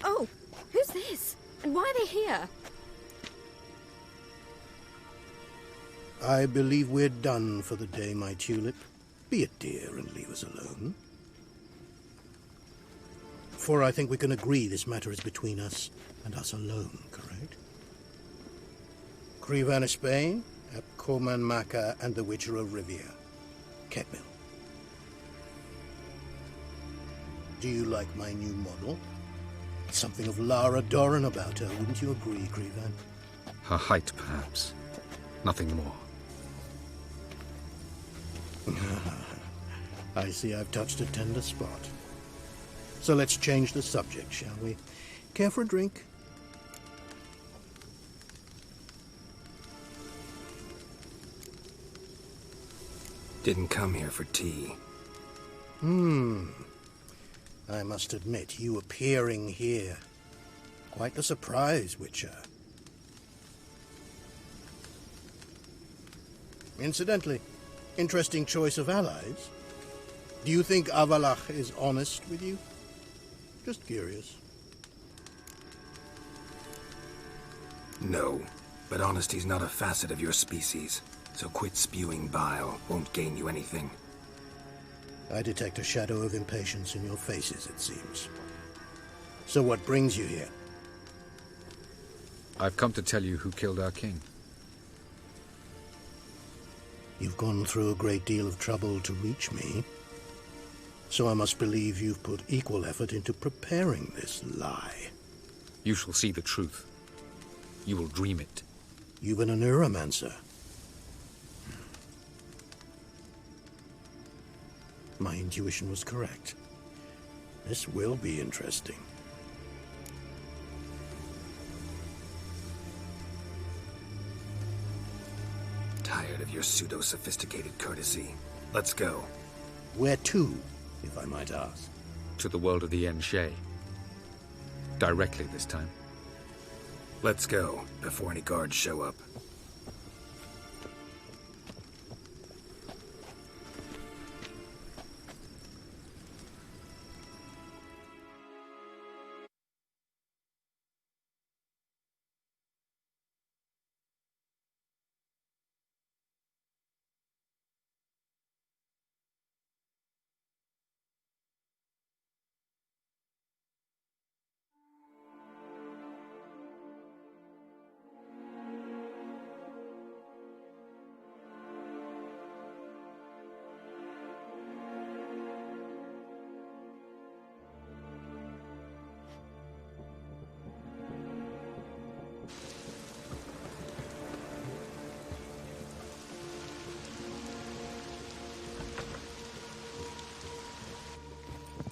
Oh, who's this? And why are they here? I believe we're done for the day, my tulip. Be a dear and leave us alone. For I think we can agree this matter is between us and us alone, correct? Crevan of Spain, Coman Maca, and the Witcher of Rivia. Ketmil. Do you like my new model? Something of Lara Doran about her, wouldn't you agree, Crevan? Her height, perhaps. Nothing more. I see I've touched a tender spot. So let's change the subject, shall we? Care for a drink? Didn't come here for tea. I must admit, you appearing here. Quite the surprise, Witcher. Incidentally, interesting choice of allies. Do you think Avallac'h is honest with you? Just curious. No, but honesty's not a facet of your species. So quit spewing bile. Won't gain you anything. I detect a shadow of impatience in your faces, it seems. So what brings you here? I've come to tell you who killed our king. You've gone through a great deal of trouble to reach me. So I must believe you've put equal effort into preparing this lie. You shall see the truth. You will dream it. You've been a neuromancer. My intuition was correct. This will be interesting. Tired of your pseudo-sophisticated courtesy. Let's go. Where to, if I might ask? To the world of the En Shay. Directly this time. Let's go, before any guards show up.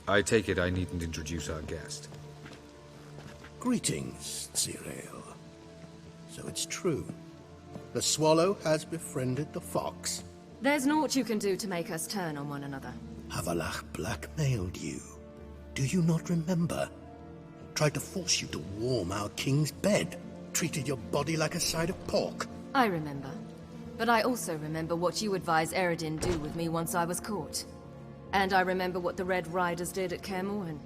I take it I needn't introduce our guest. Greetings, Zirael. So it's true. The swallow has befriended the fox. There's naught you can do to make us turn on one another. Avallac'h blackmailed you. Do you not remember? Tried to force you to warm our king's bed. Treated your body like a side of pork. I remember. But I also remember what you advised Eredin do with me once I was caught. And I remember what the Red Riders did at Kaer Morhen.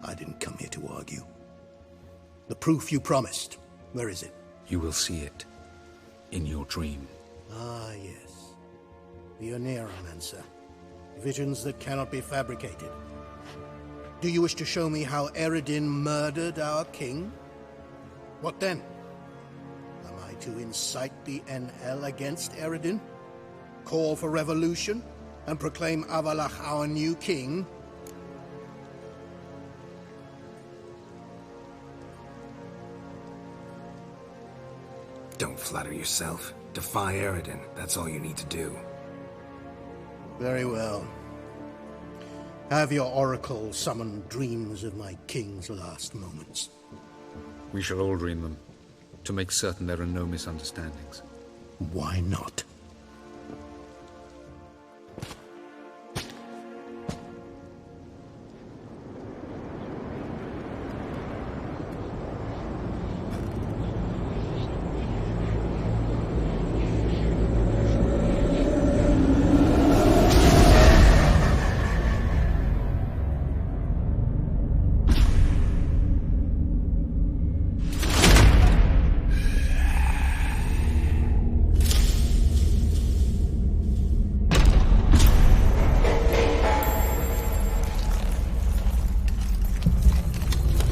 I didn't come here to argue. The proof you promised, where is it? You will see it. In your dream. Ah, yes. The Oneiromancer. Visions that cannot be fabricated. Do you wish to show me how Eredin murdered our king? What then? Am I to incite the NL against Eredin? Call for revolution? And proclaim Avallac'h our new king? Don't flatter yourself. Defy Eredin. That's all you need to do. Very well. Have your oracle summon dreams of my king's last moments. We shall all dream them, to make certain there are no misunderstandings. Why not?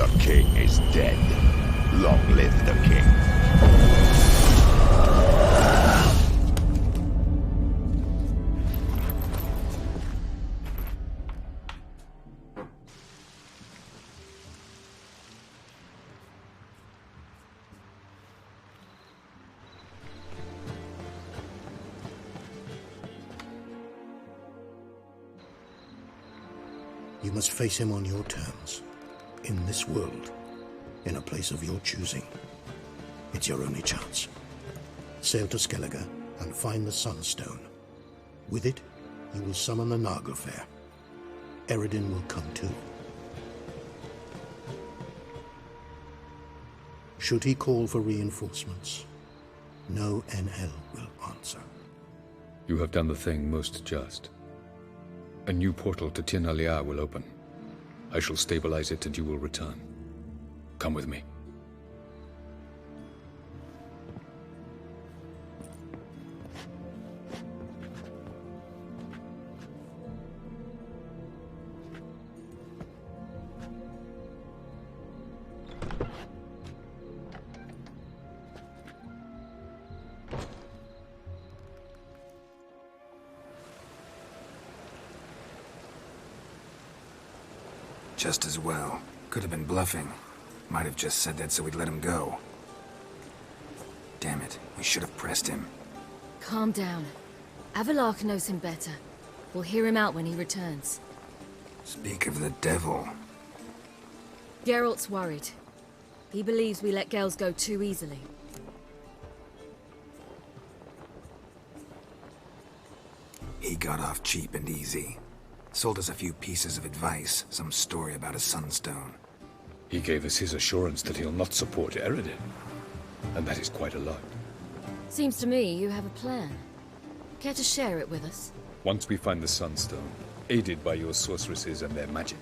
The king is dead. Long live the king. You must face him on your terms. In this world. In a place of your choosing. It's your only chance. Sail to Skellige and find the Sunstone. With it, you will summon the Naga Fair. Eredin will come too. Should he call for reinforcements, no NL will answer. You have done the thing most just. A new portal to Tir na Liar will open. I shall stabilize it and you will return. Come with me. Just as well. Could have been bluffing. Might have just said that so we'd let him go. Damn it, we should have pressed him. Calm down. Avallac'h knows him better. We'll hear him out when he returns. Speak of the devil. Geralt's worried. He believes we let Gels go too easily. He got off cheap and easy. Sold us a few pieces of advice, some story about a sunstone. He gave us his assurance that he'll not support Eredin. And that is quite a lot. Seems to me you have a plan. Care to share it with us? Once we find the Sunstone, aided by your sorceresses and their magic,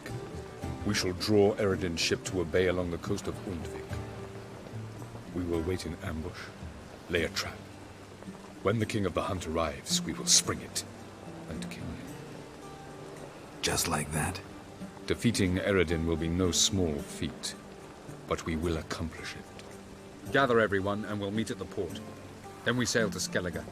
we shall draw Eredin's ship to a bay along the coast of Undvik. We will wait in ambush, lay a trap. When the King of the Hunt arrives, we will spring it and kill him. Just like that? Defeating Eredin will be no small feat, but we will accomplish it. Gather everyone, and we'll meet at the port. Then we sail to Skellige.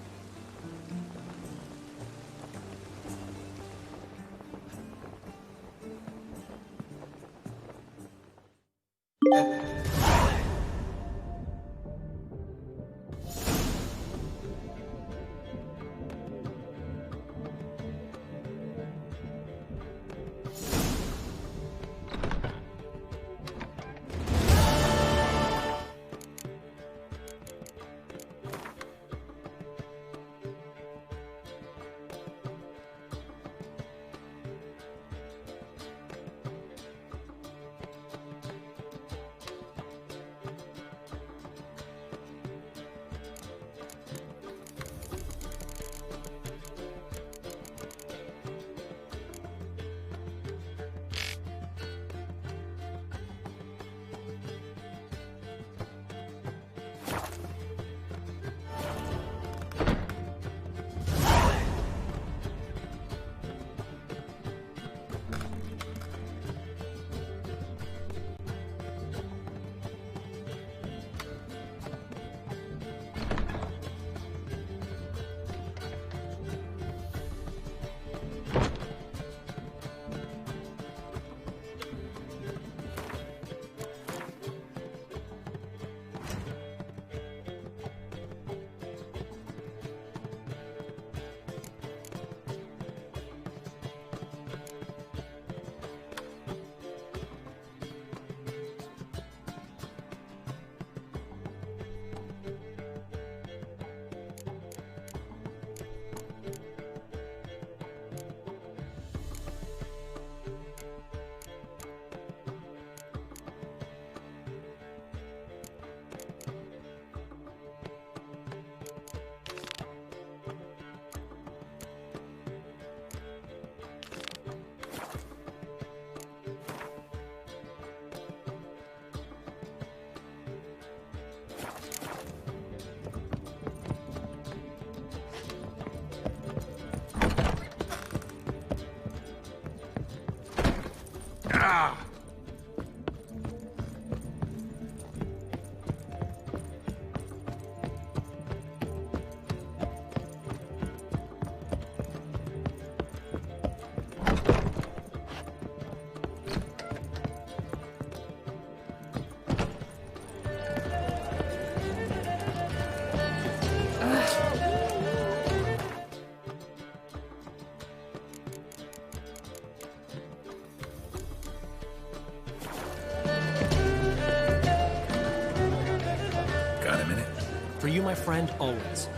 For you, my friend, always.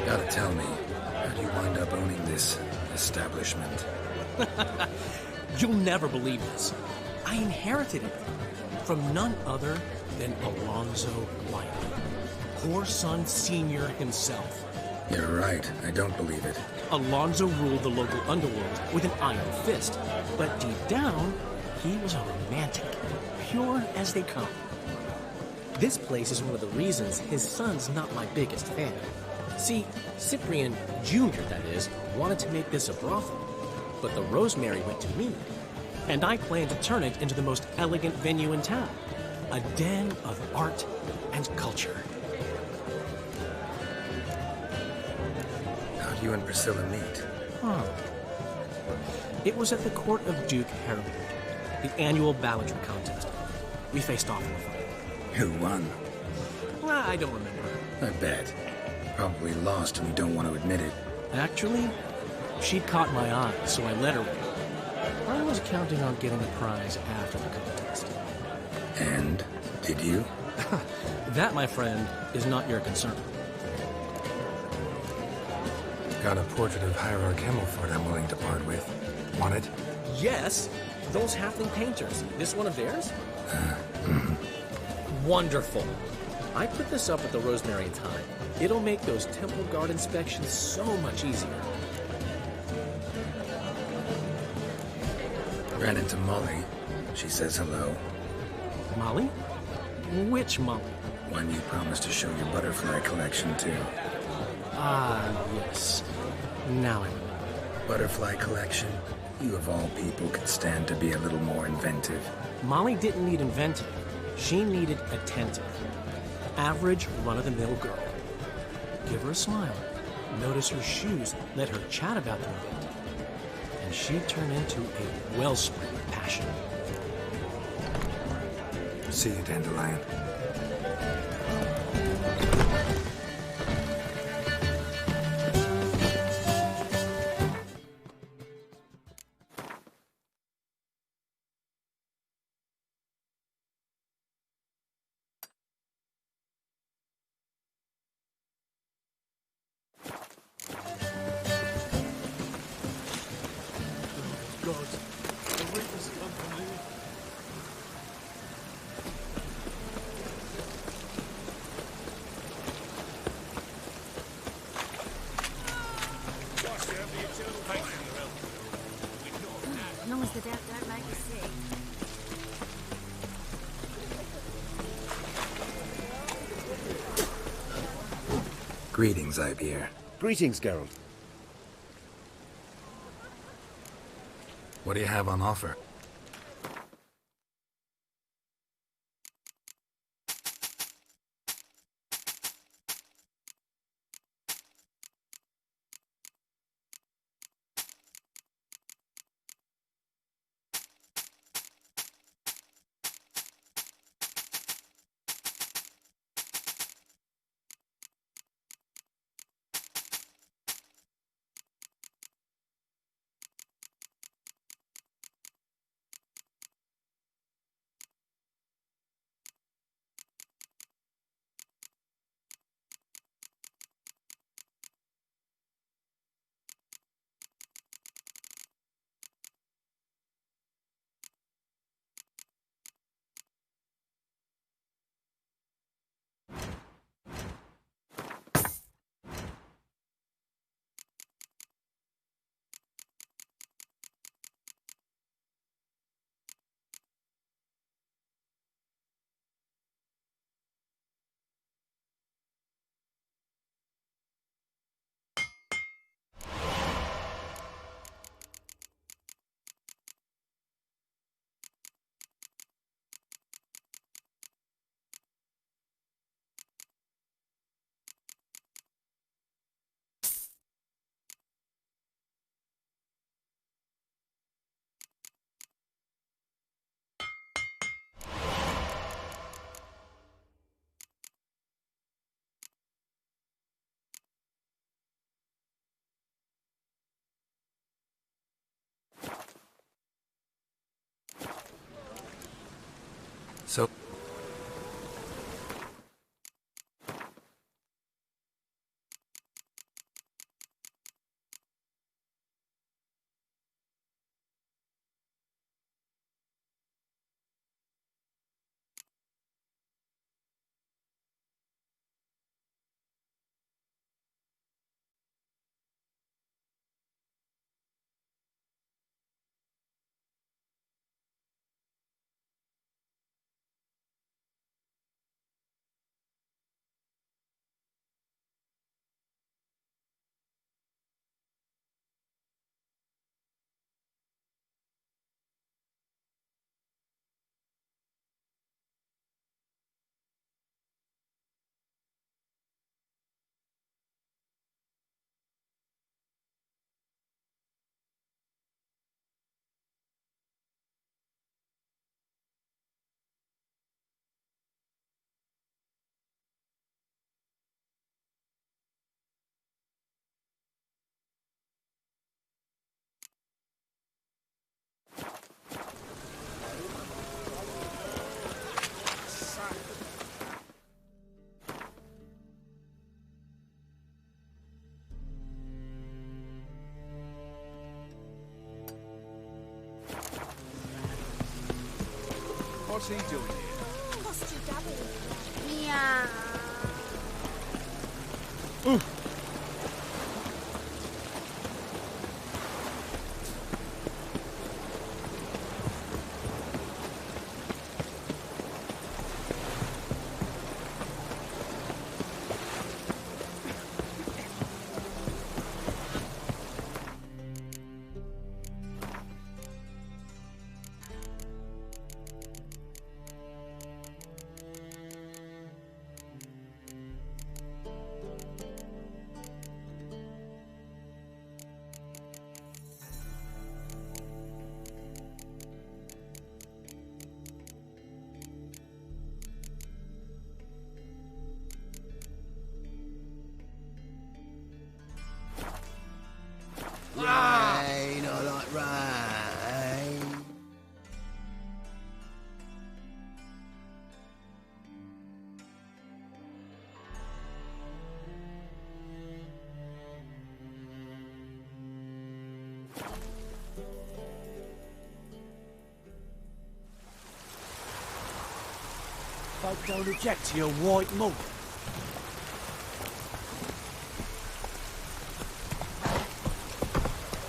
Gotta tell me, how'd you wind up owning this establishment? You'll never believe this. I inherited it from none other than Alonzo White, Whoreson Sr. himself. You're right, I don't believe it. Alonzo ruled the local underworld with an iron fist, but deep down, he was a romantic, pure as they come. This place is one of the reasons his son's not my biggest fan. See, Cyprian Jr., that is, wanted to make this a brothel, but the Rosemary went to me, and I plan to turn it into the most elegant venue in town, a den of art and culture. How'd you and Priscilla meet? It was at the court of Duke Harold, the annual balladry contest. We faced off in the fight. Who won? I don't remember. I bet. Probably lost and you don't want to admit it. Actually, she'd caught my eye, so I let her win. I was counting on getting a prize after the contest. And? Did you? That, my friend, is not your concern. Got a portrait of Hierarch Himmelford I'm willing to part with. Want it? Yes, those halfling painters. This one of theirs? Wonderful. I put this up at the Rosemary in time. It'll make those temple guard inspections so much easier. Ran into Molly. She says hello. Molly? Which Molly? One you promised to show your butterfly collection to. Ah, yes. Now I remember. Butterfly collection? You of all people could stand to be a little more inventive. Molly didn't need inventive. She needed attentive. Average, run-of-the-mill girl. Give her a smile. Notice her shoes. Let her chat about them a bit. And she'd turn into a wellspring of passion. See you, Dandelion. As long as the death don't make you sick. Greetings, Ibeer. Greetings, Geralt. What do you have on offer? So, What's he doing here? Meow. Rain, I like rain. Folk don't object to your white mug.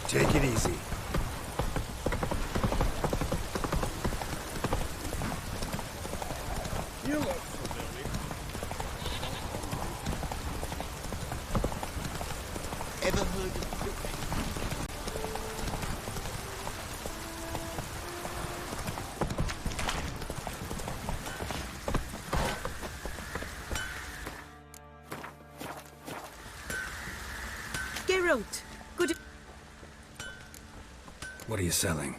Take it easy. You look familiar. Ever heard of Geralt, good. What are you selling?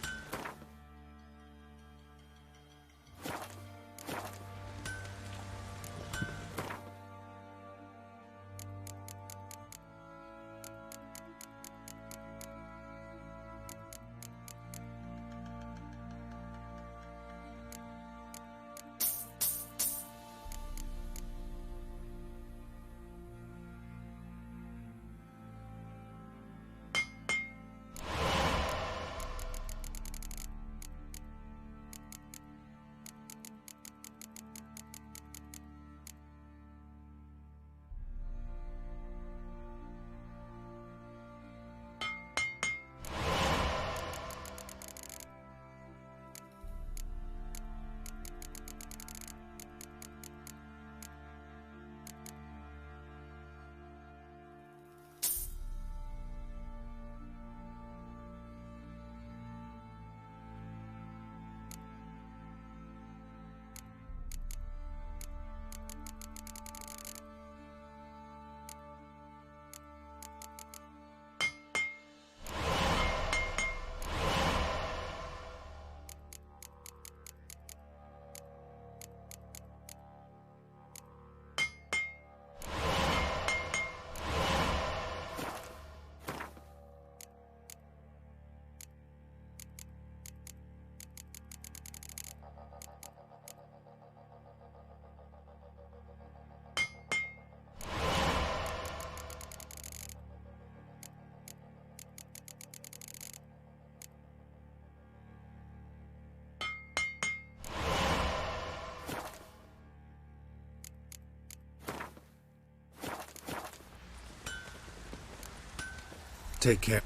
Take care.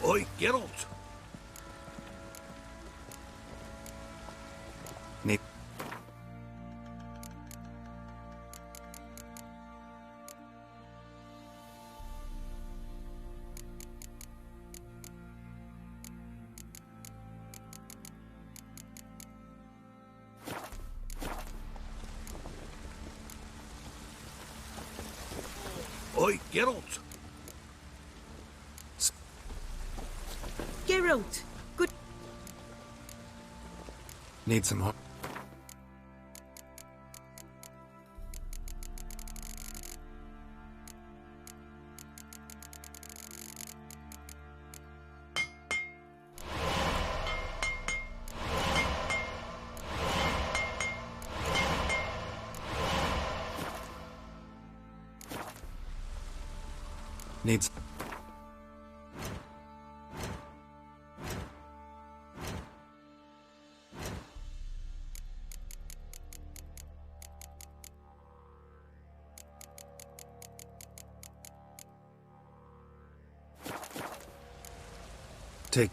Oi, Geralt! Need... Oi, Geralt! Geralt! Good. Need some help. Needs... Take...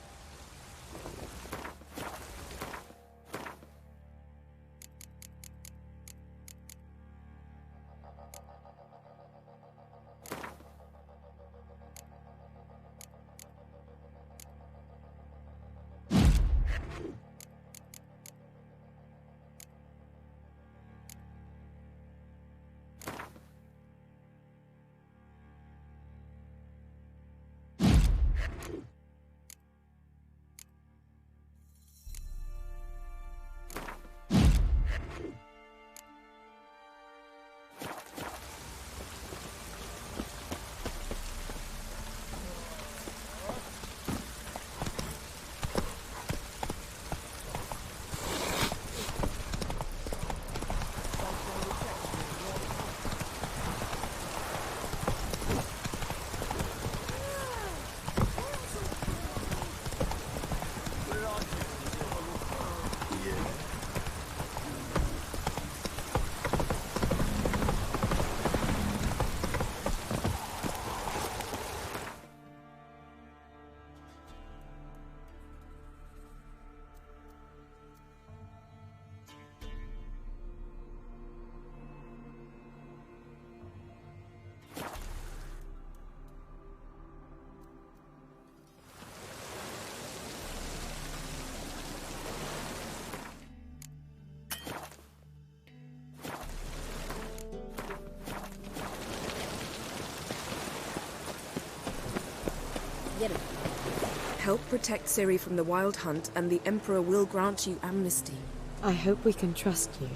Help protect Ciri from the Wild Hunt, and the Emperor will grant you amnesty. I hope we can trust you.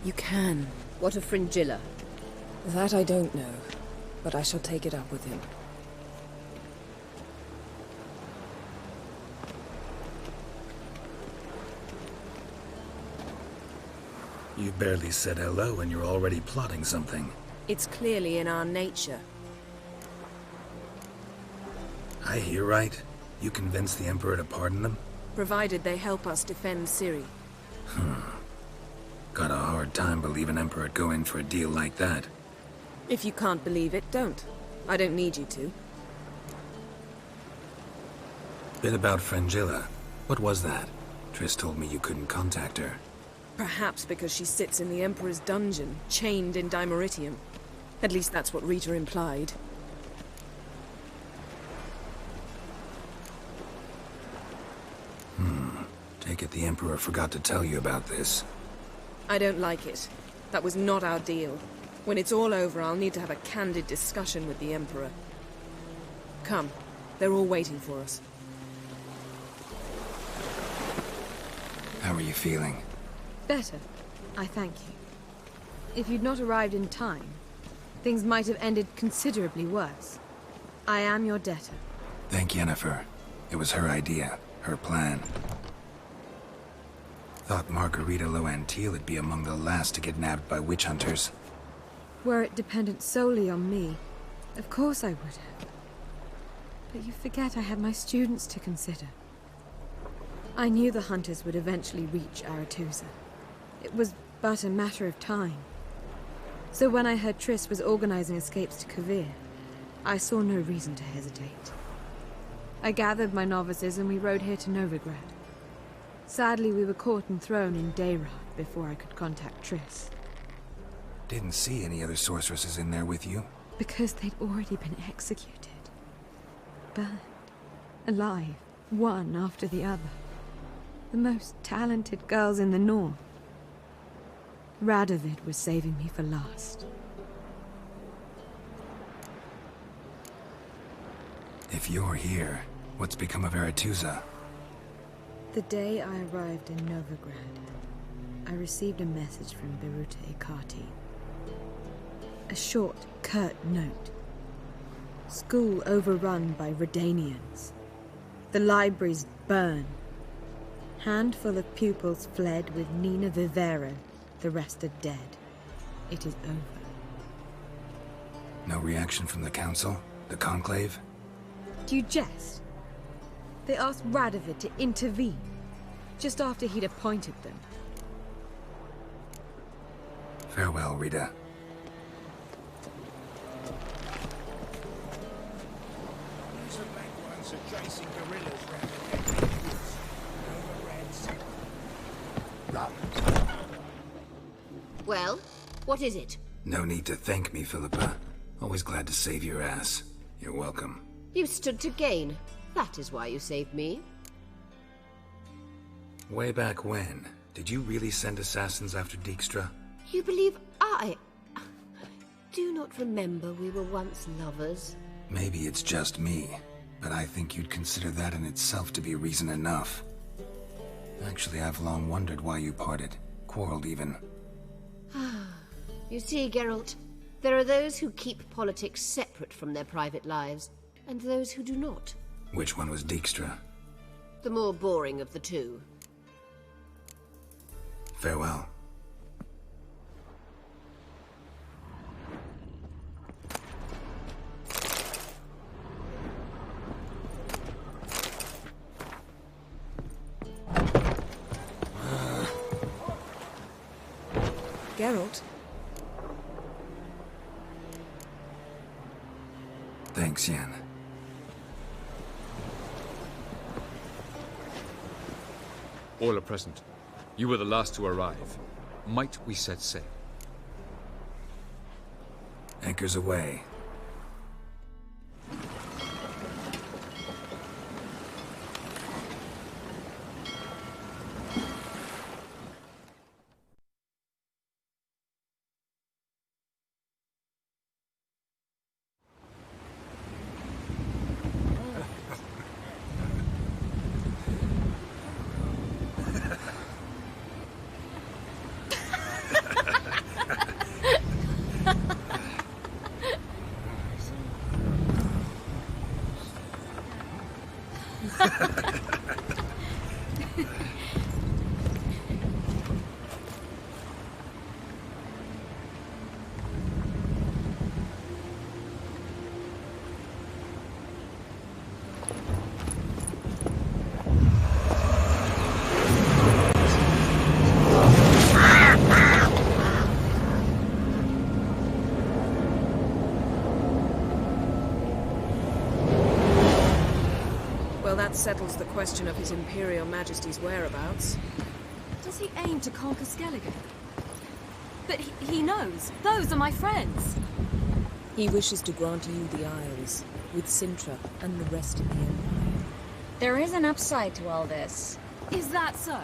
You can. What of Fringilla? That I don't know, but I shall take it up with him. You barely said hello and you're already plotting something. It's clearly in our nature. I hear right? You convinced the Emperor to pardon them? Provided they help us defend Ciri. Got a hard time believing Emperor'd go in for a deal like that. If you can't believe it, don't. I don't need you to. Bit about Fringilla. What was that? Triss told me you couldn't contact her. Perhaps because she sits in the Emperor's dungeon, chained in Dimeritium. At least that's what Rita implied. Take it the Emperor forgot to tell you about this. I don't like it. That was not our deal. When it's all over, I'll need to have a candid discussion with the Emperor. Come. They're all waiting for us. How are you feeling? Better. I thank you. If you'd not arrived in time, things might have ended considerably worse. I am your debtor. Thank Yennefer. It was her idea, her plan. Thought Margarita Loantil would be among the last to get nabbed by witch hunters. Were it dependent solely on me, of course I would have. But you forget I had my students to consider. I knew the hunters would eventually reach Aretusa. It was but a matter of time. So when I heard Triss was organizing escapes to Kovir, I saw no reason to hesitate. I gathered my novices and we rode here to Novigrad. Sadly, we were caught and thrown in Dayrod before I could contact Triss. Didn't see any other sorceresses in there with you? Because they'd already been executed. Burned. Alive. One after the other. The most talented girls in the North. Radovid was saving me for last. If you're here, what's become of Aretuza? The day I arrived in Novigrad, I received a message from Beruta Ikati. A short, curt note. School overrun by Redanians. The libraries burned. Handful of pupils fled with Nina Vivero. The rest are dead. It is over. No reaction from the Council? The Conclave? Do you jest? They asked Radovid to intervene, just after he'd appointed them. Farewell, Rita. Well, what is it? No need to thank me, Philippa. Always glad to save your ass. You're welcome. You stood to gain. That is why you saved me. Way back when, did you really send assassins after Dijkstra? You believe I do not remember we were once lovers? Maybe it's just me, but I think you'd consider that in itself to be reason enough. Actually, I've long wondered why you parted. Quarreled even. You see, Geralt, there are those who keep politics separate from their private lives, and those who do not. Which one was Dijkstra? The more boring of the two. Farewell. Geralt? Thanks, Yen. All are present. You were the last to arrive. Might we set sail? Anchors away. That settles the question of His Imperial Majesty's whereabouts. Does he aim to conquer Skellige? But he knows. Those are my friends. He wishes to grant you the Isles, with Sintra and the rest of the Empire. There is an upside to all this. Is that so?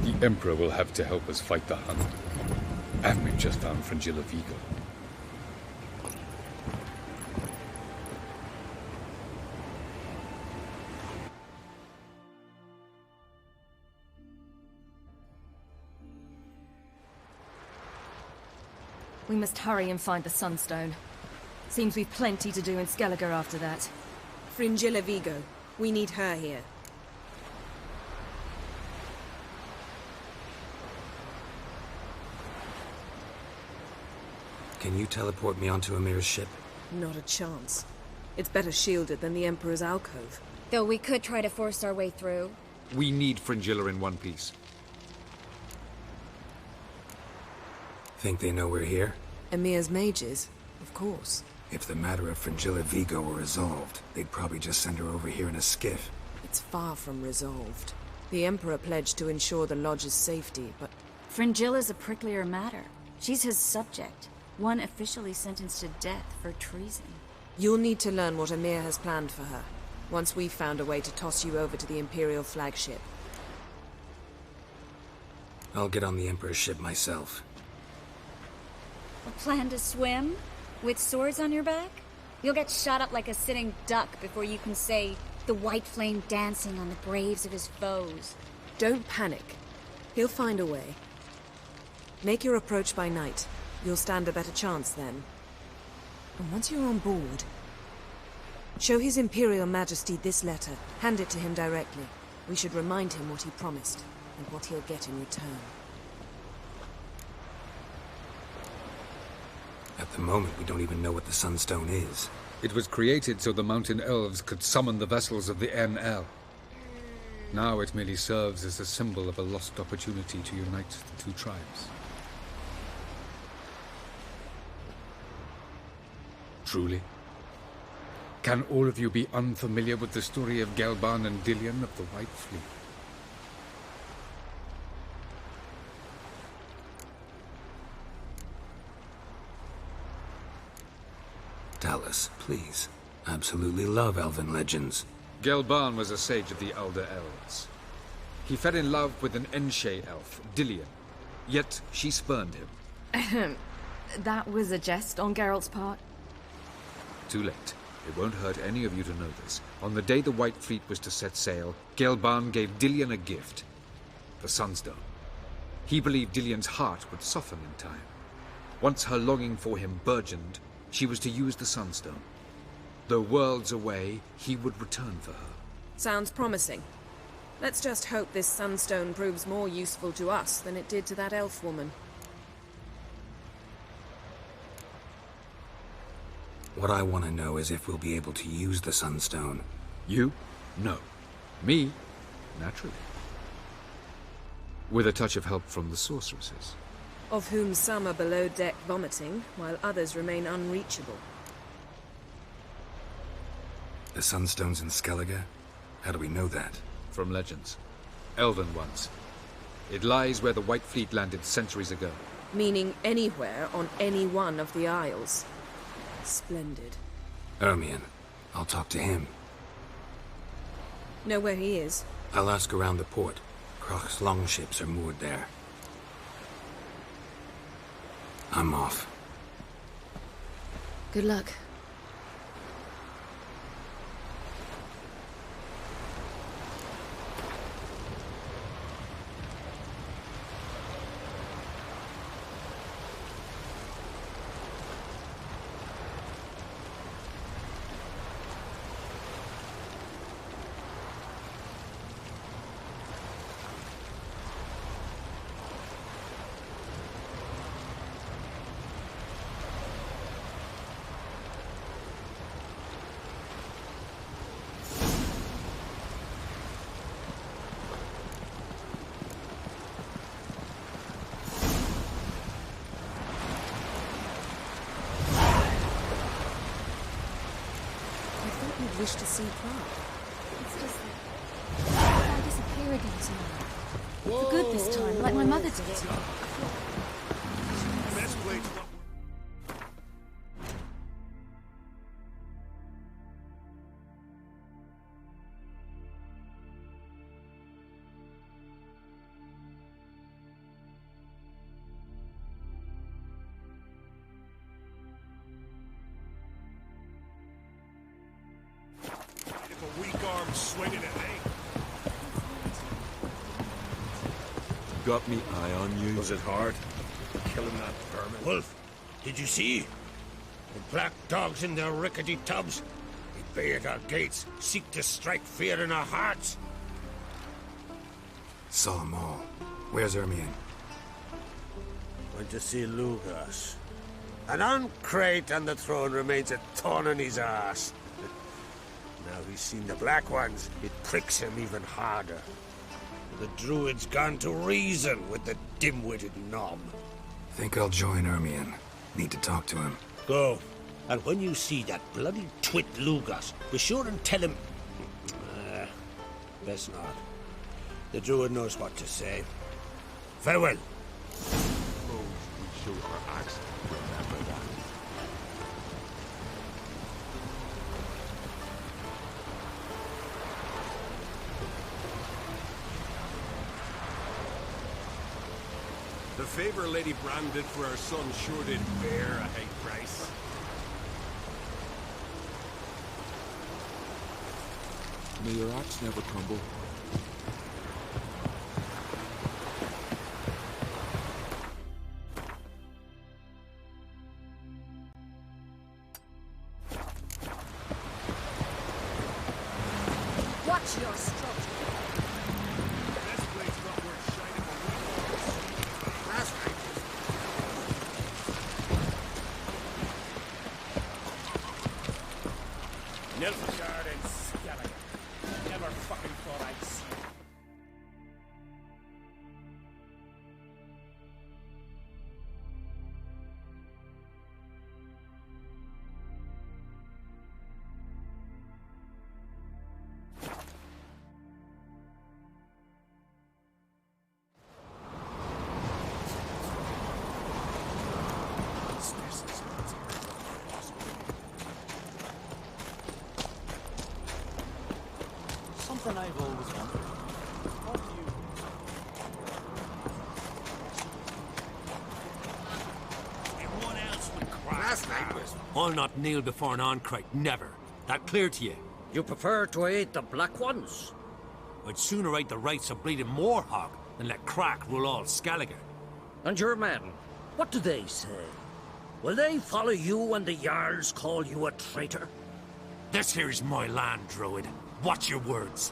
The Emperor will have to help us fight the Hunt. And we've just found Fringilla Vigo. We must hurry and find the Sunstone. Seems we've plenty to do in Skellige after that. Fringilla Vigo. We need her here. Can you teleport me onto Amir's ship? Not a chance. It's better shielded than the Emperor's alcove. Though we could try to force our way through. We need Fringilla in one piece. Think they know we're here? Emir's mages, of course. If the matter of Fringilla Vigo were resolved, they'd probably just send her over here in a skiff. It's far from resolved. The Emperor pledged to ensure the Lodge's safety, but... Fringilla's a pricklier matter. She's his subject, one officially sentenced to death for treason. You'll need to learn what Emhyr has planned for her, once we've found a way to toss you over to the Imperial flagship. I'll get on the Emperor's ship myself. A plan to swim? With swords on your back? You'll get shot up like a sitting duck before you can say, the white flame dancing on the graves of his foes. Don't panic. He'll find a way. Make your approach by night. You'll stand a better chance then. And once you're on board, show His Imperial Majesty this letter. Hand it to him directly. We should remind him what he promised, and what he'll get in return. At the moment, we don't even know what the Sunstone is. It was created so the Mountain Elves could summon the vessels of the NL. Now it merely serves as a symbol of a lost opportunity to unite the two tribes. Truly? Can all of you be unfamiliar with the story of Gelban and Dillion of the White Fleet? Tell us, please. Absolutely love elven legends. Gelban was a sage of the Elder Elves. He fell in love with an Enshe elf, Dillion, yet she spurned him. That was a jest on Geralt's part. Too late. It won't hurt any of you to know this. On the day the White Fleet was to set sail, Gelban gave Dillion a gift. The Sunstone. He believed Dillion's heart would soften in time. Once her longing for him burgeoned, she was to use the Sunstone. Though worlds away, he would return for her. Sounds promising. Let's just hope this Sunstone proves more useful to us than it did to that elf woman. What I want to know is if we'll be able to use the Sunstone. You? No. Me? Naturally. With a touch of help from the sorceresses. Of whom some are below deck vomiting, while others remain unreachable. The Sunstone's in Skellige? How do we know that? From legends. Elven ones. It lies where the White Fleet landed centuries ago. Meaning anywhere on any one of the Isles. Splendid. Ermion. I'll talk to him. Know where he is? I'll ask around the port. Crach's longships are moored there. I'm off. Good luck. Wish to see Prague. It's just that I disappear again tomorrow. For good this time, like my mother did. Best way to... swinging it, eh? Got me eye on you. Was it hard? Killing that vermin? Wolf, did you see? The black dogs in their rickety tubs. They bay at our gates, seek to strike fear in our hearts. Saw them all. Where's Ermion? Went to see Lugas. An uncrate on the throne remains a thorn in his ass. Now he's seen the Black Ones, it pricks him even harder. The Druid's gone to reason with the dim-witted knob. Think I'll join Ermion. Need to talk to him. Go. And when you see that bloody twit Lugas, be sure and tell him... best not. The druid knows what to say. Farewell. Suppose we show our accent to remember that. The favor Lady Brand did for our son sure did bear a high price. May your axe never crumble. Watch your stroke. This place not worth shining a week. Last night Nilfgaard and Skellige. Never fucking thought I'd see it. Something I've always wondered. What do you... Everyone else would cry. Last night was... I'll not kneel before an Arncrite, never. That clear to you? You prefer to aid the Black Ones? I'd sooner aid the rights of bleeding Moorhog than let Crack rule all Skellige. And your men, what do they say? Will they follow you when the Jarls call you a traitor? This here is my land, Druid. Watch your words.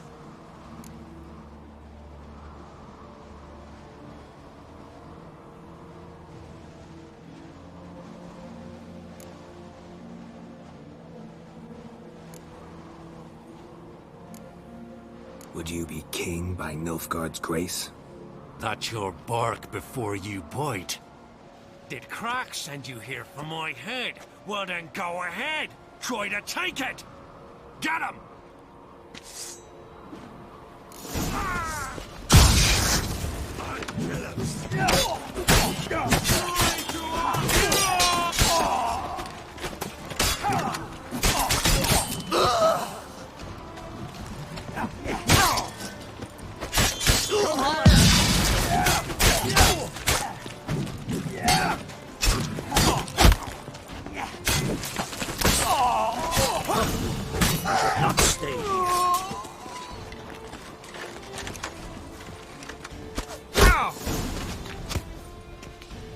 Would you be king by Nilfgaard's grace? That's your bark before you bite. Did Crack send you here for my head? Well then go ahead. Try to take it. Get him! Not stay here.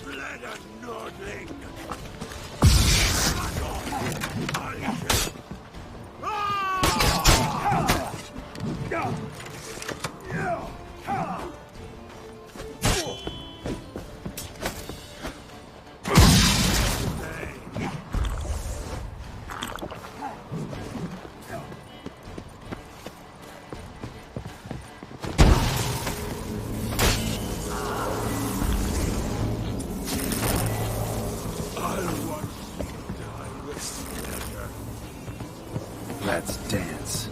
Blood Nordling! Let's dance.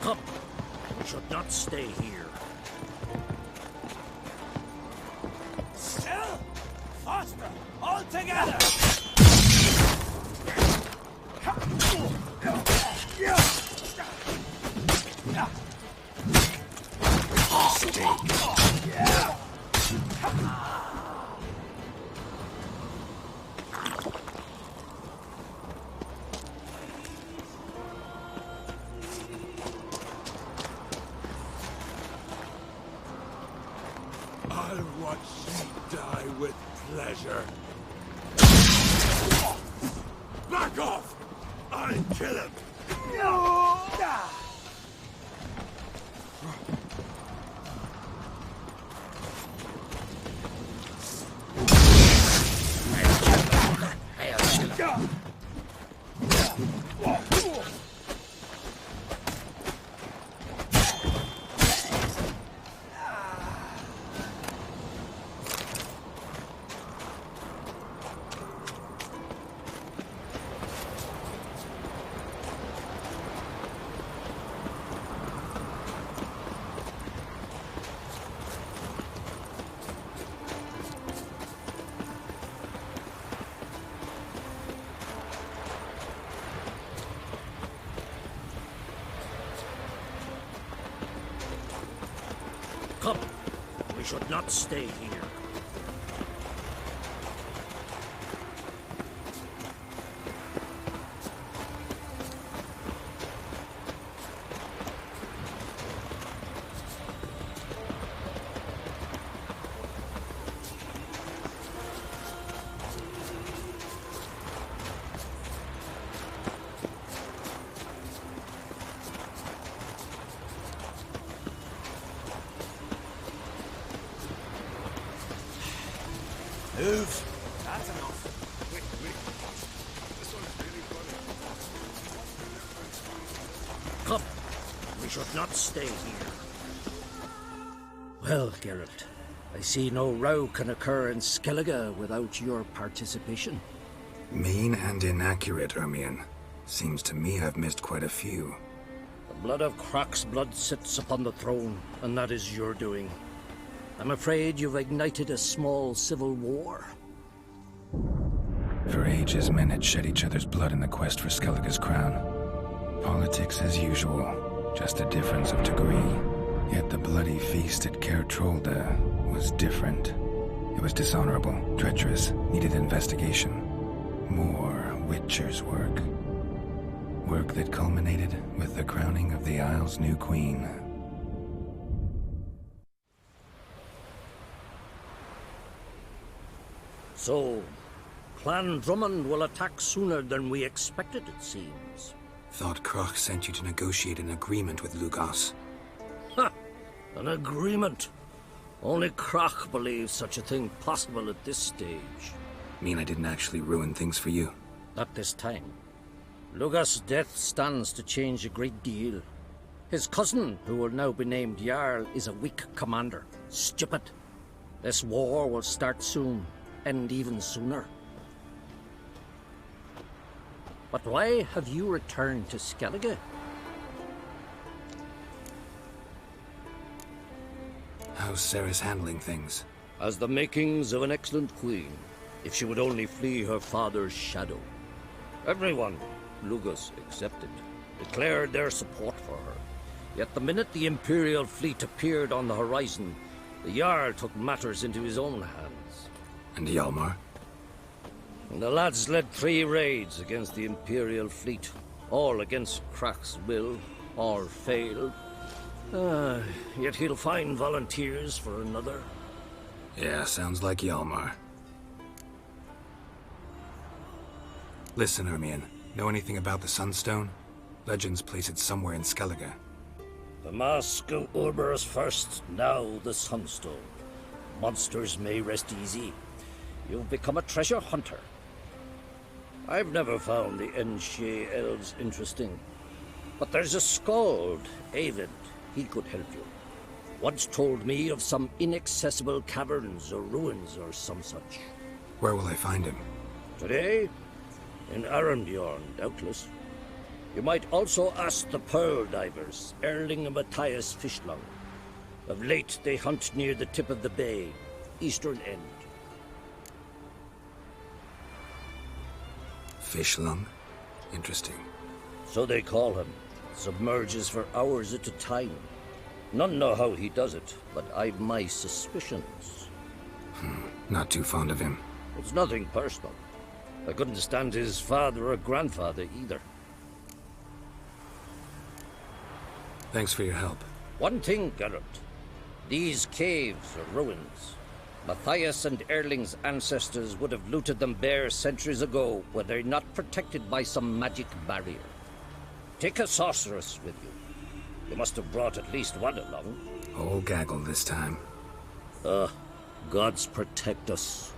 Come. We should not stay here. Faster! All together! I'll watch you die with pleasure. Back off! I'll kill him! Come. We should not stay here. Move. That's enough. Wait. This one's really funny. Come. We should not stay here. Well, Geralt, I see no row can occur in Skellige without your participation. Mean and inaccurate, Ermion. Seems to me I've missed quite a few. The blood of Crach's blood sits upon the throne, and that is your doing. I'm afraid you've ignited a small civil war. For ages, men had shed each other's blood in the quest for Skellige's crown. Politics as usual, just a difference of degree. Yet the bloody feast at Caer Trolda was different. It was dishonorable, treacherous, needed investigation. More Witcher's work. Work that culminated with the crowning of the Isle's new queen. So, Clan Drummond will attack sooner than we expected, it seems. Thought Crach sent you to negotiate an agreement with Lugos. Ha! An agreement? Only Crach believes such a thing possible at this stage. Mean I didn't actually ruin things for you? Not this time. Lugos' death stands to change a great deal. His cousin, who will now be named Jarl, is a weak commander. Stupid. This war will start soon. End even sooner. But why have you returned to Skellige? How's Cerys handling things? Has the makings of an excellent queen, if she would only flee her father's shadow. Everyone, Lugos excepted, declared their support for her. Yet the minute the Imperial fleet appeared on the horizon, the Jarl took matters into his own hands. And Hjalmar? And the lads led 3 raids against the Imperial fleet, all against Crach's will, all failed. Yet he'll find volunteers for another. Yeah, sounds like Hjalmar. Listen, Ermion, know anything about the Sunstone? Legends place it somewhere in Skellige. The Mask of Urberus first, now the Sunstone. Monsters may rest easy. You've become a treasure hunter. I've never found the Enshe elves interesting. But there's a skald, Eyvind. He could help you. Once told me of some inaccessible caverns or ruins or some such. Where will I find him? Today? In Arenbjorn, doubtless. You might also ask the Pearl Divers, Erling and Matthias Fishlung. Of late, they hunt near the tip of the bay, eastern end. Fish lung? Interesting. So they call him. Submerges for hours at a time. None know how he does it, but I've my suspicions. Not too fond of him. It's nothing personal. I couldn't stand his father or grandfather either. Thanks for your help. One thing, Geralt. These caves are ruins. Matthias and Erling's ancestors would have looted them bare centuries ago were they not protected by some magic barrier. Take a sorceress with you. You must have brought at least one along. Whole gaggle this time. Gods protect us.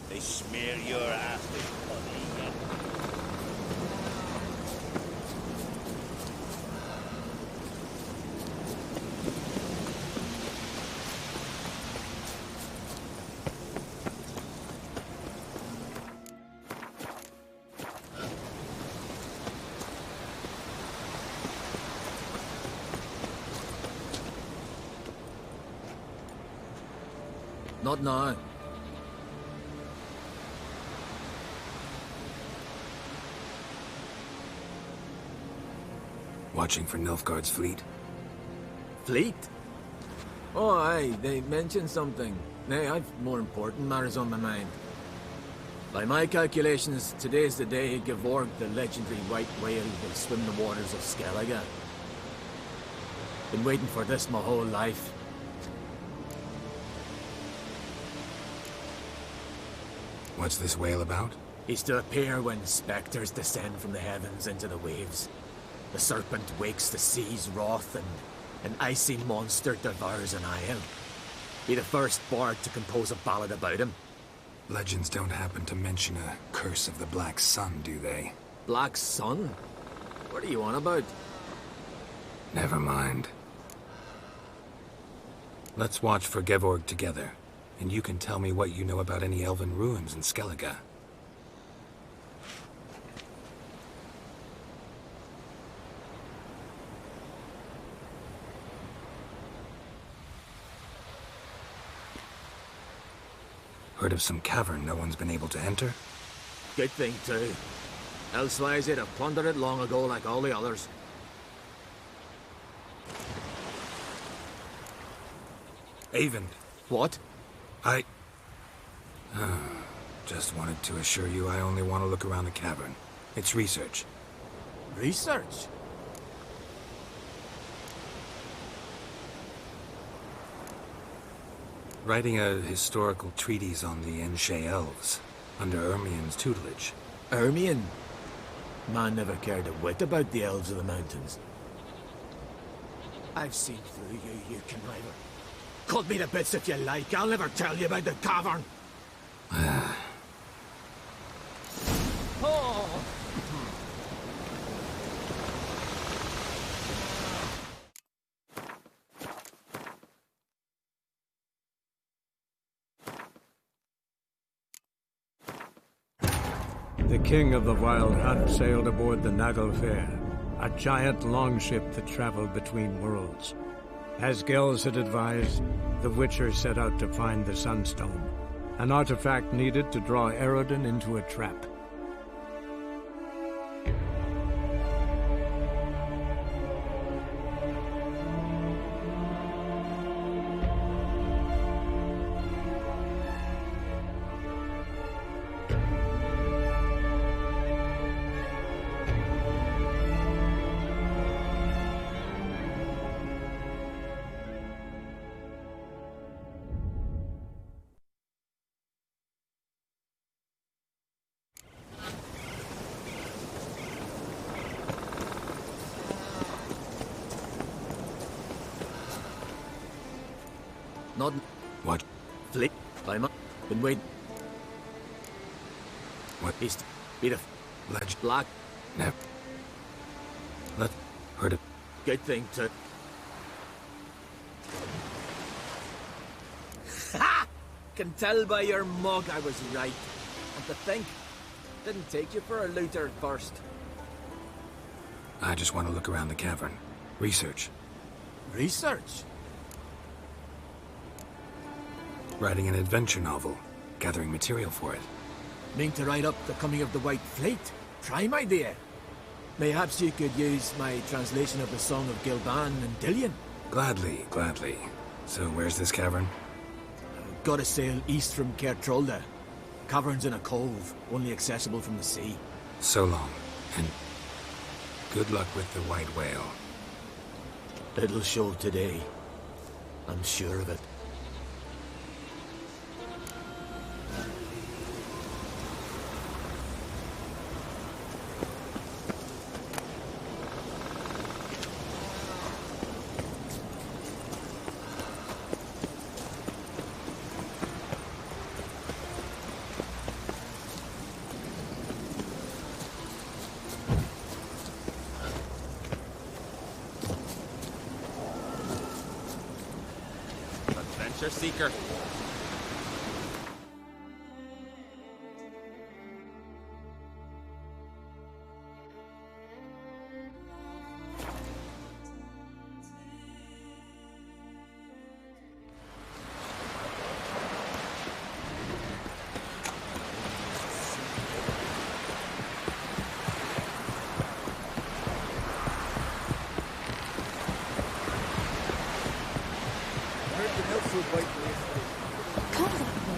They smear your ass with honey. Not now. Watching for Nilfgaard's fleet. Fleet? Oh, aye, they mentioned something. Nay, I've more important matters on my mind. By my calculations, today's the day Gevorg, the legendary white whale, will swim the waters of Skellige. Been waiting for this my whole life. What's this whale about? He's to appear when specters descend from the heavens into the waves. The serpent wakes the sea's wrath, and an icy monster devours an isle. Be the first bard to compose a ballad about him. Legends don't happen to mention a curse of the Black Sun, do they? Black Sun? What are you on about? Never mind. Let's watch for Gevorg together, and you can tell me what you know about any elven ruins in Skellige. Heard of some cavern no one's been able to enter? Good thing, too. Elsewise, they'd have plundered it long ago like all the others. Eyvind. What? Just wanted to assure you I only want to look around the cavern. It's research. Research? Writing a historical treatise on the Enshe elves, under Ermien's tutelage. Ermien? Man never cared a whit about the elves of the mountains. I've seen through you, you conniver. Cut me to bits if you like, I'll never tell you about the cavern! Oh! The king of the Wild Hunt sailed aboard the Naglfar, a giant longship that traveled between worlds. As Gels had advised, the Witcher set out to find the Sunstone, an artifact needed to draw Eredin into a trap. Not... What? Flick. I'm up. Been waiting. What? East. Beat a... Ledge. Black. Never. Let... Heard it. Good thing to... Ha! Can tell by your mug I was right. And to think, didn't take you for a looter at first. I just want to look around the cavern. Research. Research? Writing an adventure novel. Gathering material for it. Mean to write up the coming of the White Fleet? Prime idea. Mayhaps you could use my translation of the Song of Gilban and Dillion. Gladly, gladly. So where's this cavern? Gotta sail east from Caer Trolda. Cavern's in a cove, only accessible from the sea. So long, and good luck with the white whale. It'll show today. I'm sure of it. Adventure seeker.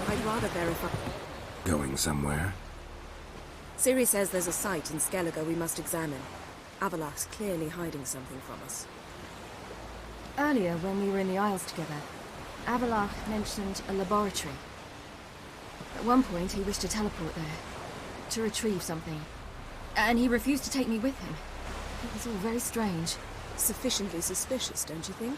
I'd rather verify. Going somewhere? Ciri says there's a site in Skellige we must examine. Avalach's clearly hiding something from us. Earlier, when we were in the Isles together, Avalach mentioned a laboratory. At one point, he wished to teleport there, to retrieve something. And he refused to take me with him. It was all very strange. Sufficiently suspicious, don't you think?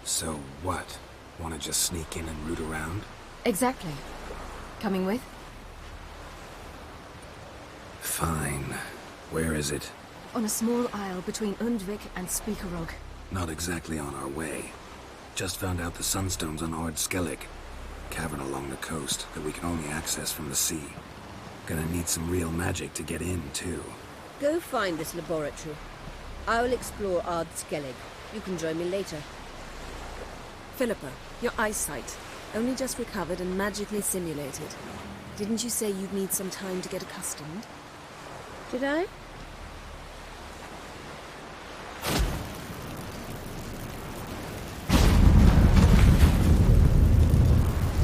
So what? Want to just sneak in and root around? Exactly. Coming with? Fine. Where is it? On a small isle between Undvik and Speakerog. Not exactly on our way. Just found out the Sunstone's on Ord Skellig. Cavern along the coast that we can only access from the sea. Gonna need some real magic to get in, too. Go find this laboratory. I'll explore Ard Skellig. You can join me later. Philippa, your eyesight. Only just recovered and magically simulated. Didn't you say you'd need some time to get accustomed? Did I?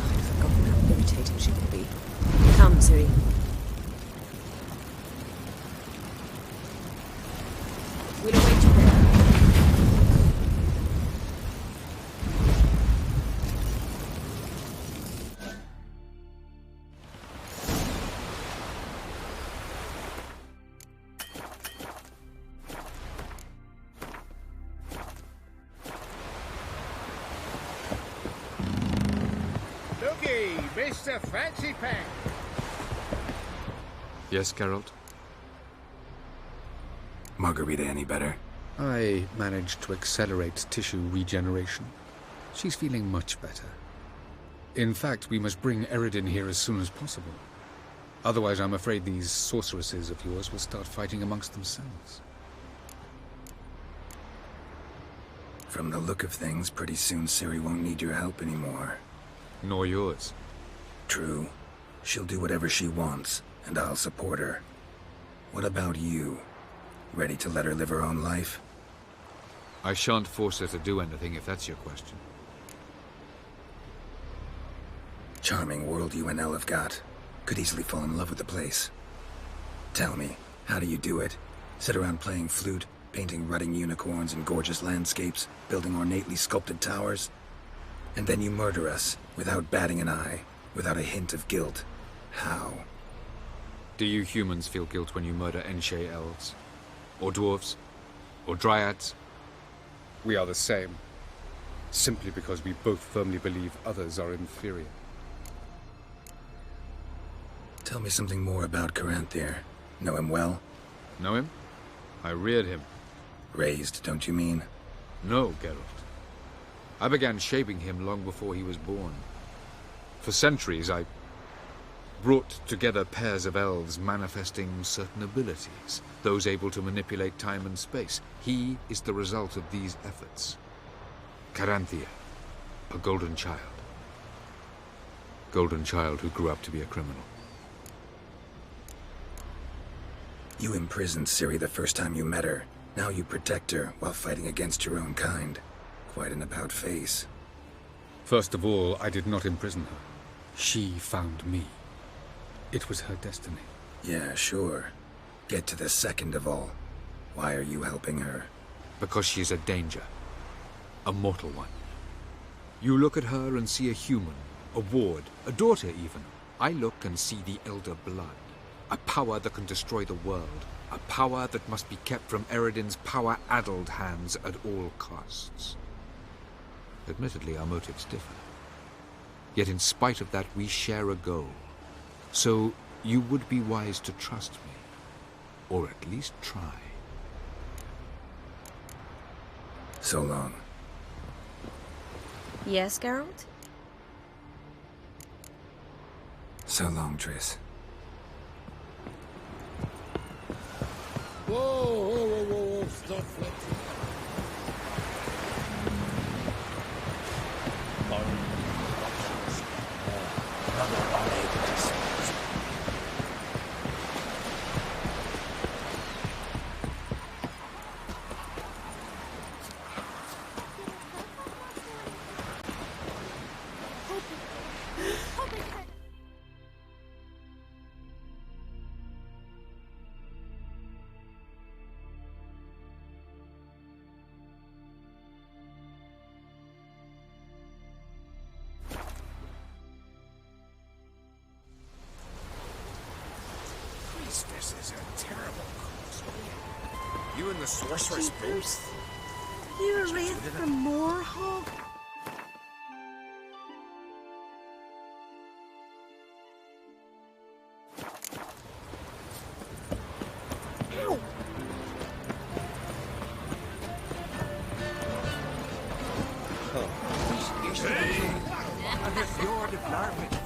I'd forgotten how irritating she could be. Come, Ciri. We'll await you there. Looky, Mr. Fancy Pants. Yes, Geralt? Margarita any better? I managed to accelerate tissue regeneration. She's feeling much better. In fact, we must bring Eredin here as soon as possible. Otherwise, I'm afraid these sorceresses of yours will start fighting amongst themselves. From the look of things, pretty soon Ciri won't need your help anymore. Nor yours. True. She'll do whatever she wants, and I'll support her. What about you? Ready to let her live her own life? I shan't force her to do anything, if that's your question. Charming world you and Elle have got. Could easily fall in love with the place. Tell me, how do you do it? Sit around playing flute, painting rutting unicorns and gorgeous landscapes, building ornately sculpted towers? And then you murder us, without batting an eye, without a hint of guilt. How? Do you humans feel guilt when you murder Enshe elves? Or dwarves? or dryads. We are the same, simply because we both firmly believe others are inferior. Tell me something more about Caranthir. Know him well? Know him? I reared him. Raised, don't you mean? No, Geralt. I began shaping him long before he was born. For centuries, I brought together pairs of elves manifesting certain abilities, those able to manipulate time and space. He is the result of these efforts. Caranthir, a golden child. Golden child who grew up to be a criminal. You imprisoned Ciri the first time you met her. Now you protect her while fighting against your own kind. Quite an about-face. First of all, I did not imprison her. She found me. It was her destiny. Yeah, sure. Get to the second of all. Why are you helping her? Because she is a danger. A mortal one. You look at her and see a human, a ward, a daughter even. I look and see the Elder Blood. A power that can destroy the world. A power that must be kept from Eredin's power-addled hands at all costs. Admittedly, our motives differ. Yet in spite of that, we share a goal. So, you would be wise to trust me. Or at least try. So long. Yes, Geralt? So long, Triss. Whoa, whoa, whoa, whoa, whoa, stop flipping. This is a terrible cause. You and the sorceress both? You're ready for more, Hog?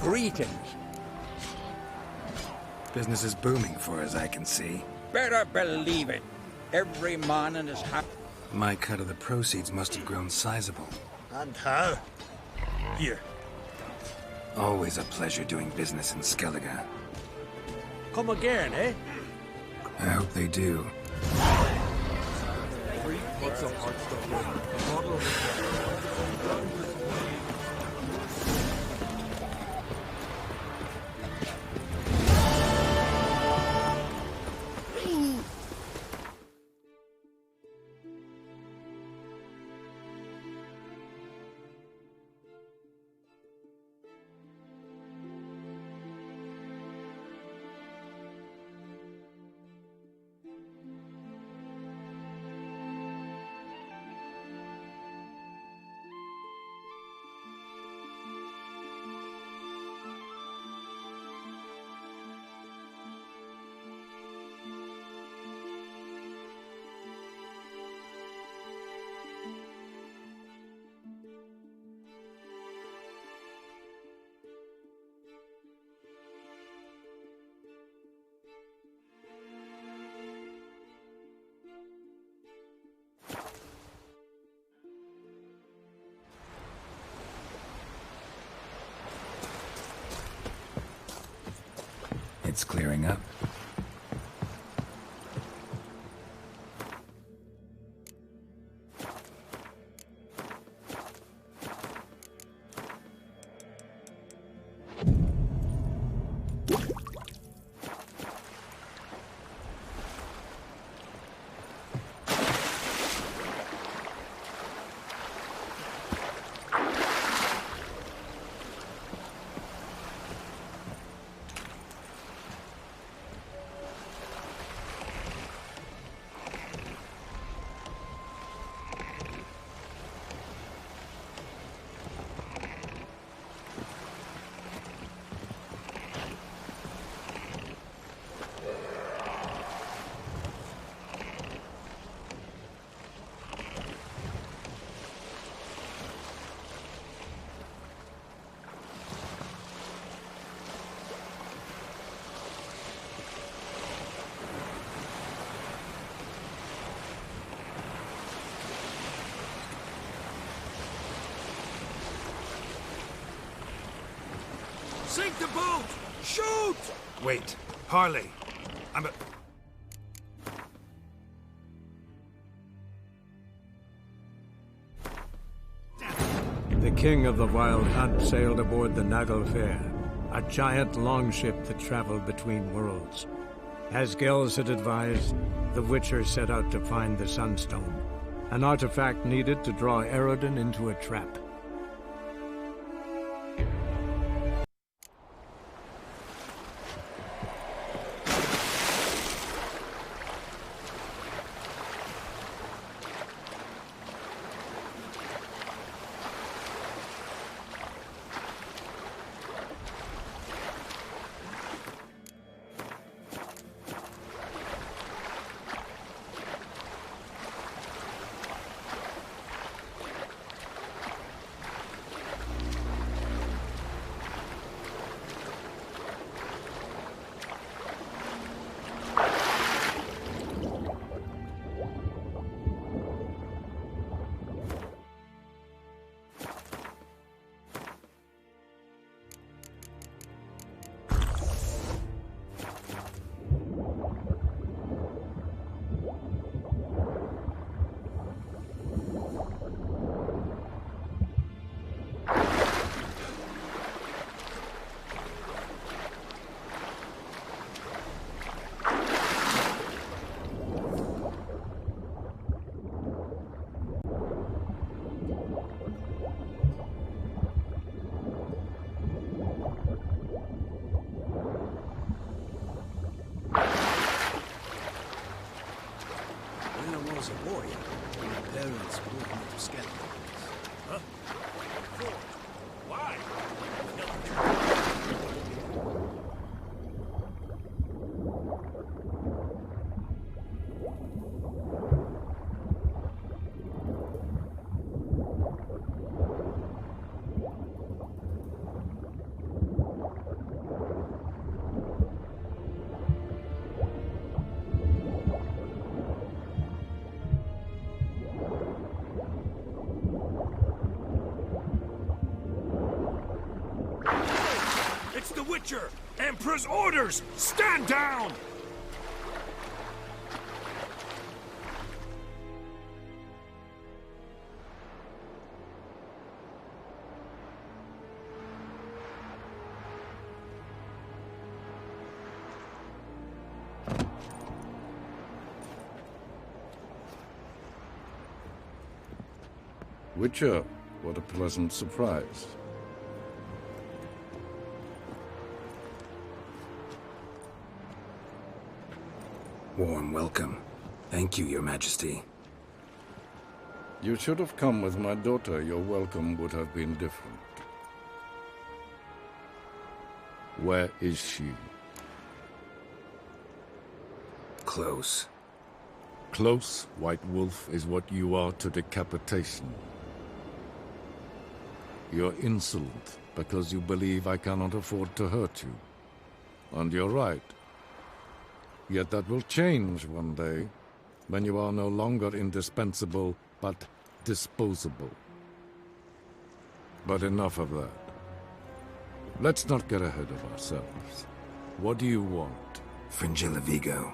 Greetings. Business is booming for as I can see. Better believe it. Every man in his hat. My cut of the proceeds must have grown sizable. And how? Here. Always a pleasure doing business in Skellige. Come again, eh? I hope they do. What's up, It's clearing up. Take the boat! Shoot! Wait, Harley. I'm a... The king of the Wild Hunt sailed aboard the Naglfar, a giant longship that traveled between worlds. As Gels had advised, the Witcher set out to find the Sunstone, an artifact needed to draw Eredin into a trap. was a warrior, my parents moved me to skeletons. Huh? Why? It's the Witcher! Emperor's orders! Stand down! Witcher, what a pleasant surprise. Warm welcome. Thank you, Your Majesty. You should have come with my daughter. Your welcome would have been different. Where is she? Close. Close, White Wolf, is what you are to decapitation. You're insolent because you believe I cannot afford to hurt you. And you're right. Yet that will change one day, when you are no longer indispensable, but disposable. But enough of that. Let's not get ahead of ourselves. What do you want? Fringilla Vigo.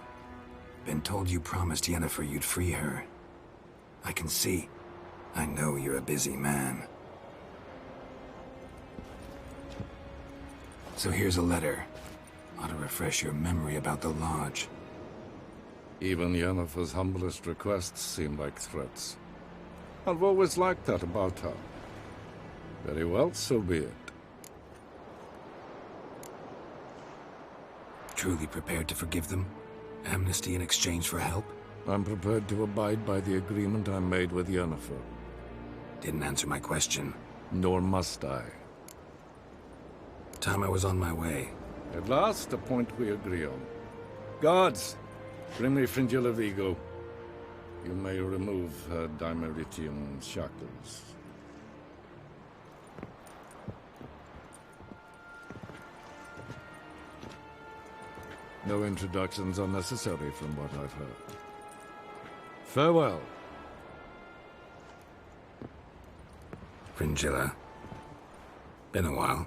Been told you promised Yennefer you'd free her. I can see. I know you're a busy man. So here's a letter. Ought to refresh your memory about the Lodge. Even Yennefer's humblest requests seem like threats. I've always liked that about her. Very well, so be it. Truly prepared to forgive them? Amnesty in exchange for help? I'm prepared to abide by the agreement I made with Yennefer. Didn't answer my question. Nor must I. Time I was on my way. At last, a point we agree on. Guards, bring me Fringilla Vigo. You may remove her Dimeritium shackles. No introductions are necessary from what I've heard. Farewell. Fringilla. Been a while.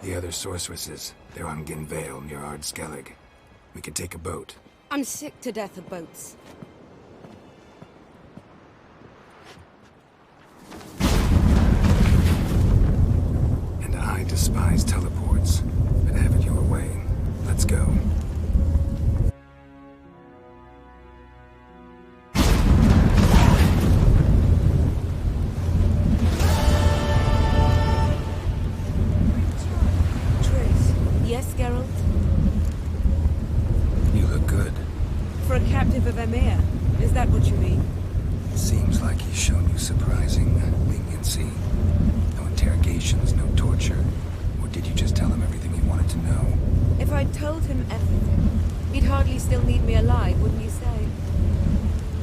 The other sorceresses, they're on Ginvale near Ard Skellig. We could take a boat. I'm sick to death of boats. And I despise teleports, but have it your way. Let's go. Yes, Geralt? You look good. For a captive of Emir, is that what you mean? Seems like he's shown you surprising leniency. No interrogations, no torture. Or did you just tell him everything he wanted to know? If I'd told him everything, he'd hardly still need me alive, wouldn't you say?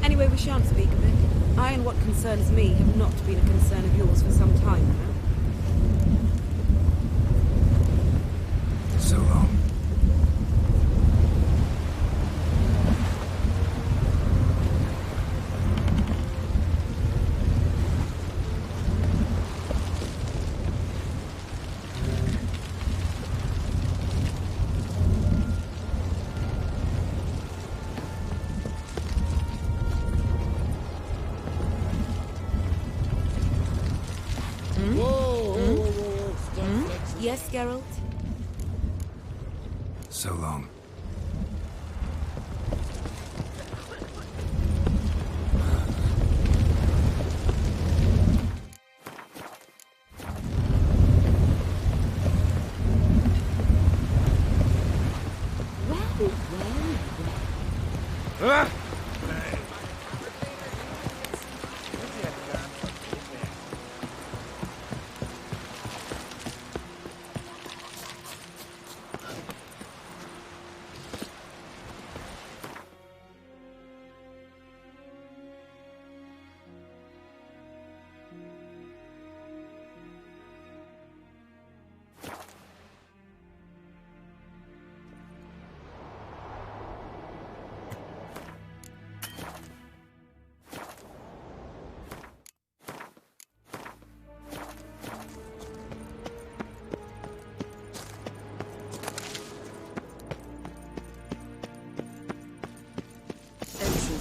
Anyway, we shan't speak of it. I and what concerns me have not been a concern of yours for some time now. So long. Yes, Geralt? So long.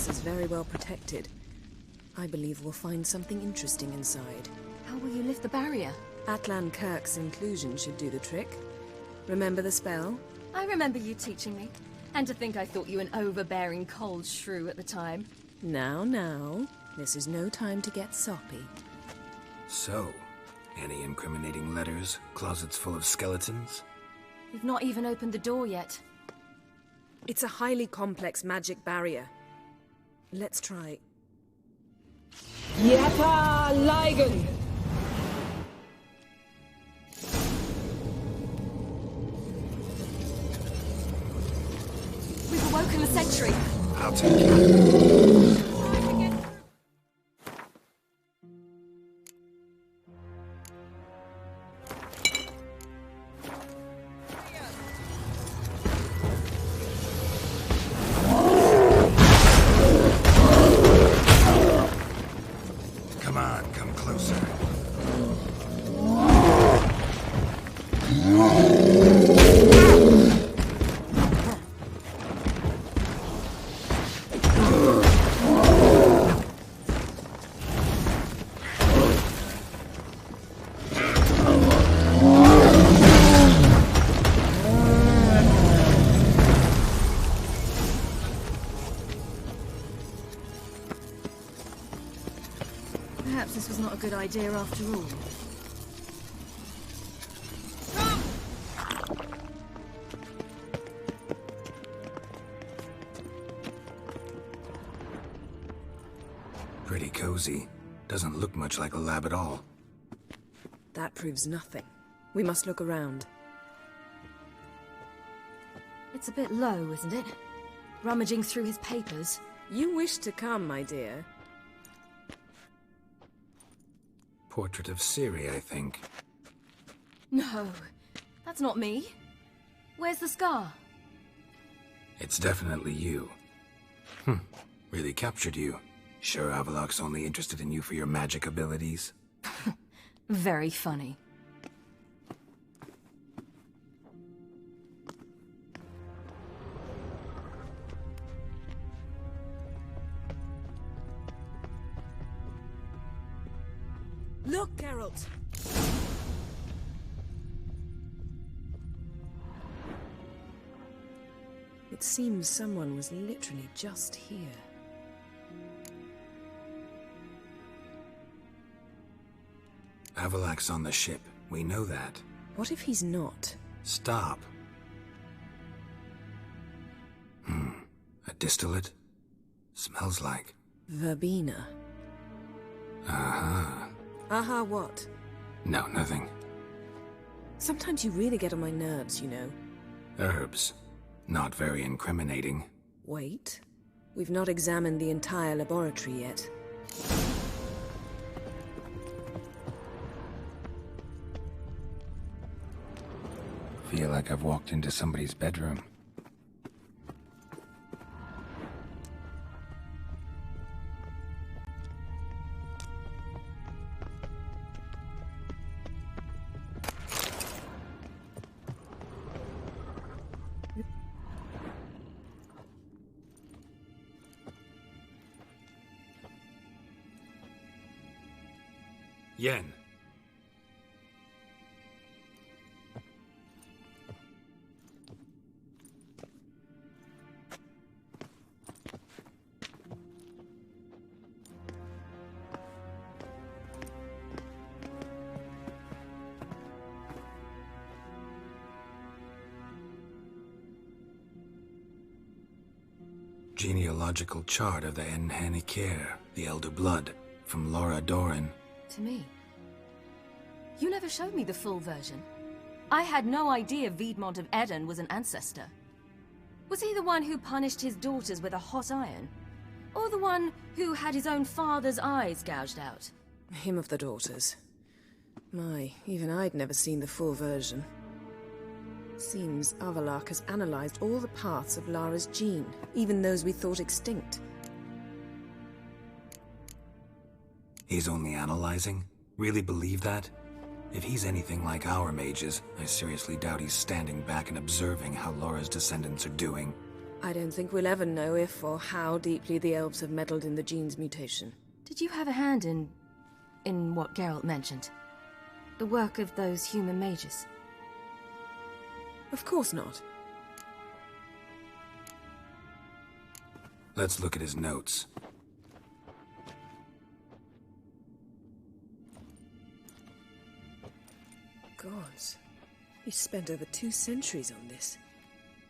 Is very well protected. I believe we'll find something interesting inside. How will you lift the barrier? Atlan Kirk's inclusion should do the trick. Remember the spell? I remember you teaching me. And to think I thought you an overbearing cold shrew at the time. Now. This is no time to get soppy. So, any incriminating letters? Closets full of skeletons? We've not even opened the door yet. It's a highly complex magic barrier. Let's try. Yapa Ligen! We've awoken the sentry. I'll take it. Perhaps this was not a good idea after all. Pretty cozy. Doesn't look much like a lab at all. That proves nothing. We must look around. It's a bit low, isn't it? Rummaging through his papers. You wish to come, my dear. Portrait of Ciri, I think. No, that's not me. Where's the scar? It's definitely you. Really captured you. Sure Avallac'h's only interested in you for your magic abilities? Very funny. Look, Geralt! It seems someone was literally just here. Avalak's on the ship. We know that. What if he's not? Stop. A distillate? Smells like... Verbena. Aha. Aha what? No, nothing. Sometimes you really get on my nerves, you know. Herbs. Not very incriminating. Wait. We've not examined the entire laboratory yet. Feel like I've walked into somebody's bedroom. Yen. Genealogical chart of the Enhanikir, the Elder Blood, from Laura Doran. To me? You never showed me the full version. I had no idea Viedmont of Eden was an ancestor. Was he the one who punished his daughters with a hot iron? Or the one who had his own father's eyes gouged out? Him of the daughters. My, even I'd never seen the full version. Seems Avalak has analyzed all the parts of Lara's gene, even those we thought extinct. He's only analyzing? Really believe that? If he's anything like our mages, I seriously doubt he's standing back and observing how Laura's descendants are doing. I don't think we'll ever know if or how deeply the elves have meddled in the gene's mutation. Did you have a hand in what Geralt mentioned? The work of those human mages? Of course not. Let's look at his notes. Gods. He spent over 2 centuries on this.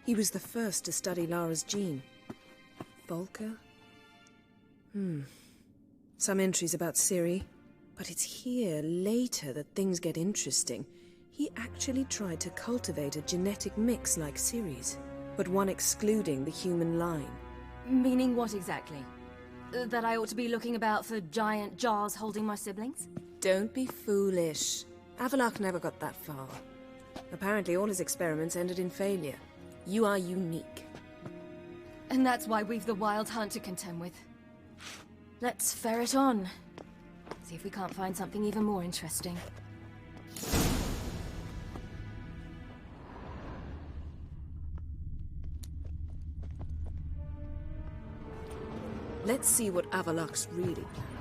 He was the first to study Lara's gene. Volker? Some entries about Ciri. But it's here, later, that things get interesting. He actually tried to cultivate a genetic mix like Ciri's, but one excluding the human line. Meaning what exactly? That I ought to be looking about for giant jars holding my siblings? Don't be foolish. Avalak never got that far. Apparently all his experiments ended in failure. You are unique. And that's why we've the Wild Hunt to contend with. Let's ferret on. See if we can't find something even more interesting. Let's see what Avalak's really planning.